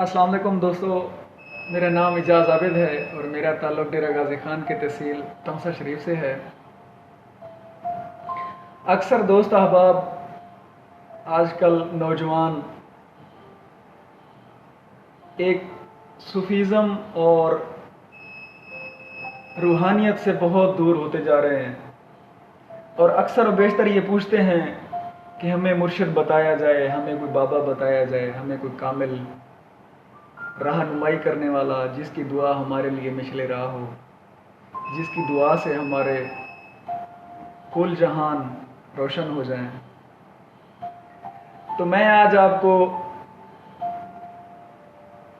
अस्सलाम वालेकुम दोस्तों, मेरा नाम एजाज आबिद है और मेरा ताल्लुक़ डेरा गाजी खान की तहसील तमसा शरीफ से है। अक्सर दोस्त अहबाब आजकल नौजवान एक सूफीज़म और रूहानियत से बहुत दूर होते जा रहे हैं और अक्सर व बेशतर ये पूछते हैं कि हमें मुर्शिद बताया जाए, हमें कोई बाबा बताया जाए, हमें कोई कामिल रहनुमाई करने वाला, जिसकी दुआ हमारे लिए मिशले राह हो, जिसकी दुआ से हमारे कुल जहान रोशन हो जाएं। तो मैं आज आपको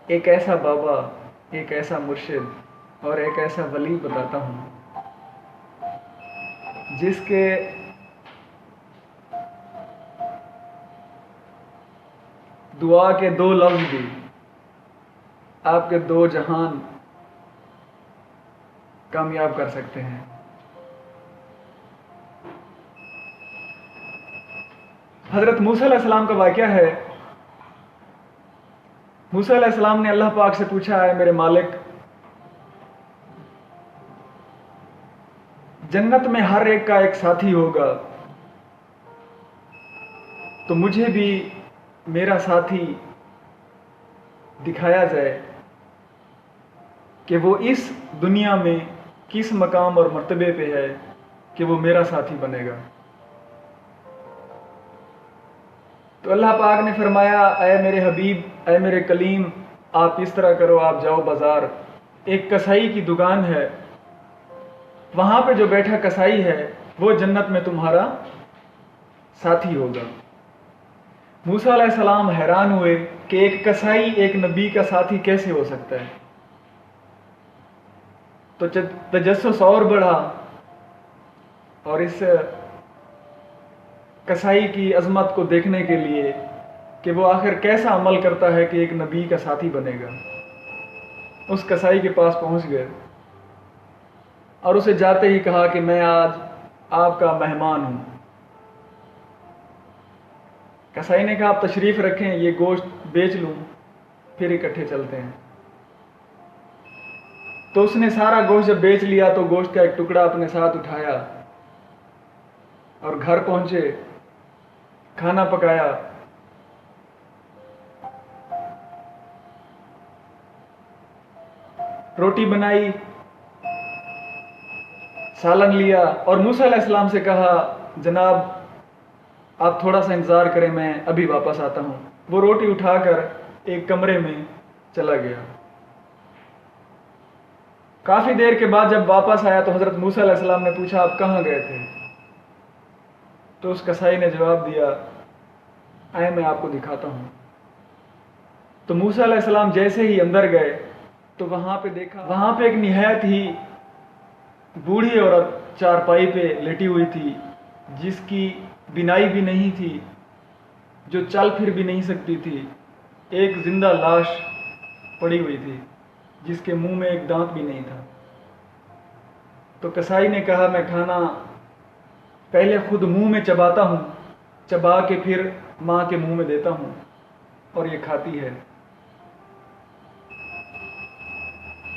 एक ऐसा बाबा, एक ऐसा मुर्शिद और एक ऐसा वली बताता हूँ जिसके दुआ के दो लफ्ज़ भी आपके दो जहान कामयाब कर सकते हैं। हज़रत मूसा अलैहिस्सलाम का वाक़या है। मूसा अलैहिस्सलाम ने अल्लाह पाक से पूछा है, मेरे मालिक, जन्नत में हर एक का एक साथी होगा, तो मुझे भी मेरा साथी दिखाया जाए कि वो इस दुनिया में किस मकाम और मर्तबे पे है कि वो मेरा साथी बनेगा। तो अल्लाह पाक ने फरमाया, ऐ मेरे हबीब, ऐ मेरे कलीम, आप इस तरह करो, आप जाओ बाज़ार, एक कसाई की दुकान है, वहाँ पे जो बैठा कसाई है वो जन्नत में तुम्हारा साथी होगा। मूसा अलैहिस्सलाम हैरान हुए कि एक कसाई एक नबी का साथी कैसे हो सकता है। तो तजस्सुस और बढ़ा और इस कसाई की अजमत को देखने के लिए कि वो आखिर कैसा अमल करता है कि एक नबी का साथी बनेगा, उस कसाई के पास पहुंच गए और उसे जाते ही कहा कि मैं आज आपका मेहमान हूं। कसाई ने कहा, आप तशरीफ रखें, ये गोश्त बेच लूं, फिर इकट्ठे चलते हैं। तो उसने सारा गोश्त जब बेच लिया तो गोश्त का एक टुकड़ा अपने साथ उठाया और घर पहुंचे, खाना पकाया, रोटी बनाई, सालन लिया और मूसा अलैहिस्सलाम से कहा, जनाब आप थोड़ा सा इंतज़ार करें, मैं अभी वापस आता हूँ। वो रोटी उठाकर एक कमरे में चला गया। काफ़ी देर के बाद जब वापस आया तो हज़रत मूसा अलैहिस्सलाम ने पूछा, आप कहाँ गए थे? तो उस कसाई ने जवाब दिया, आए मैं आपको दिखाता हूँ। तो मूसा अलैहिस्सलाम जैसे ही अंदर गए तो वहाँ पे देखा, वहाँ पे एक निहायत ही बूढ़ी औरत चारपाई पे लेटी हुई थी, जिसकी बिनाई भी नहीं थी, जो चल फिर भी नहीं सकती थी। एक जिंदा लाश पड़ी हुई थी जिसके मुंह में एक दांत भी नहीं था। तो कसाई ने कहा, मैं खाना पहले खुद मुंह में चबाता हूँ, चबा के फिर माँ के मुंह में देता हूँ और ये खाती है,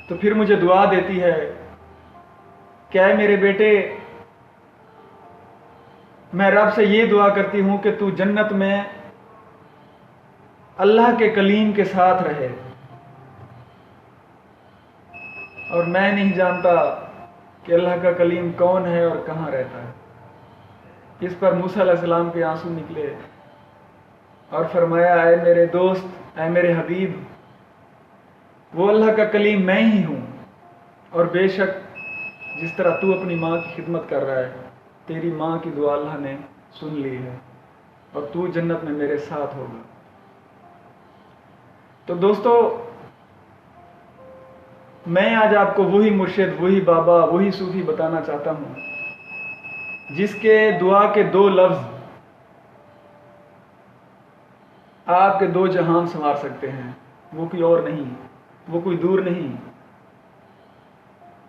तो फिर मुझे दुआ देती है, क्या है मेरे बेटे, मैं रब से ये दुआ करती हूँ कि तू जन्नत में अल्लाह के कलीम के साथ रहे, और मैं नहीं जानता कि अल्लाह का कलीम कौन है और कहाँ रहता है। इस पर मूसा अलैहिस्सलाम के आंसू निकले और फरमाया, ऐ मेरे दोस्त, ऐ मेरे हबीब, वो अल्लाह का कलीम मैं ही हूँ, और बेशक जिस तरह तू अपनी माँ की खिदमत कर रहा है, तेरी माँ की दुआ अल्लाह ने सुन ली है और तू जन्नत में मेरे साथ होगा। तो दोस्तों, मैं आज आपको वही मुर्शिद, वही बाबा, वही सूफी बताना चाहता हूँ जिसके दुआ के दो लफ्ज़ आपके दो जहान संवार सकते हैं। वो कोई और नहीं, वो कोई दूर नहीं,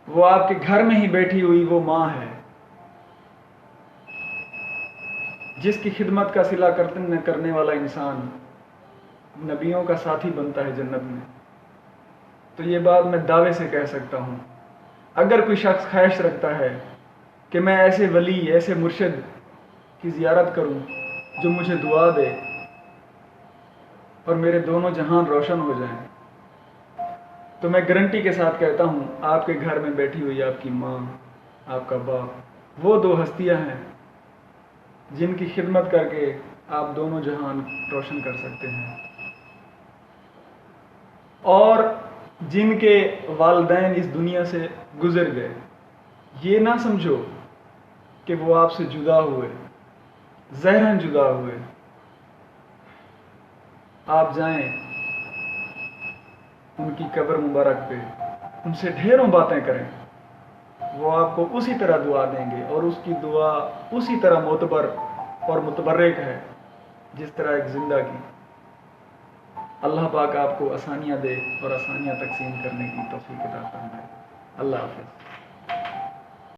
वो आपके घर में ही बैठी हुई वो माँ है जिसकी खिदमत का सिला करने वाला इंसान نبیوں کا ساتھی بنتا ہے جنت میں، تو یہ بات میں دعوے سے کہہ سکتا ہوں۔ اگر کوئی شخص خواہش رکھتا ہے کہ میں ایسے ولی، ایسے مرشد کی زیارت کروں جو مجھے دعا دے اور میرے دونوں جہان روشن ہو جائیں، تو میں گارنٹی کے ساتھ کہتا ہوں آپ کے گھر میں بیٹھی ہوئی آپ کی ماں، آپ کا باپ، وہ دو ہستیاں ہیں جن کی خدمت کر کے آپ دونوں جہان روشن کر سکتے ہیں، اور جن کے والدین اس دنیا سے گزر گئے۔ یہ نہ سمجھو کہ وہ آپ سے جدا ہوئے، ظاہراً جدا ہوئے۔ آپ جائیں ان کی قبر مبارک پہ، ان سے ڈھیروں باتیں کریں، وہ آپ کو اسی طرح دعا دیں گے، اور اس کی دعا اسی طرح معتبر اور متبرک ہے جس طرح ایک زندہ کی۔ اللہ پاک آپ کو آسانیاں دے اور آسانیاں تقسیم کرنے کی توفیق عطا فرمائے۔ اللہ حافظ۔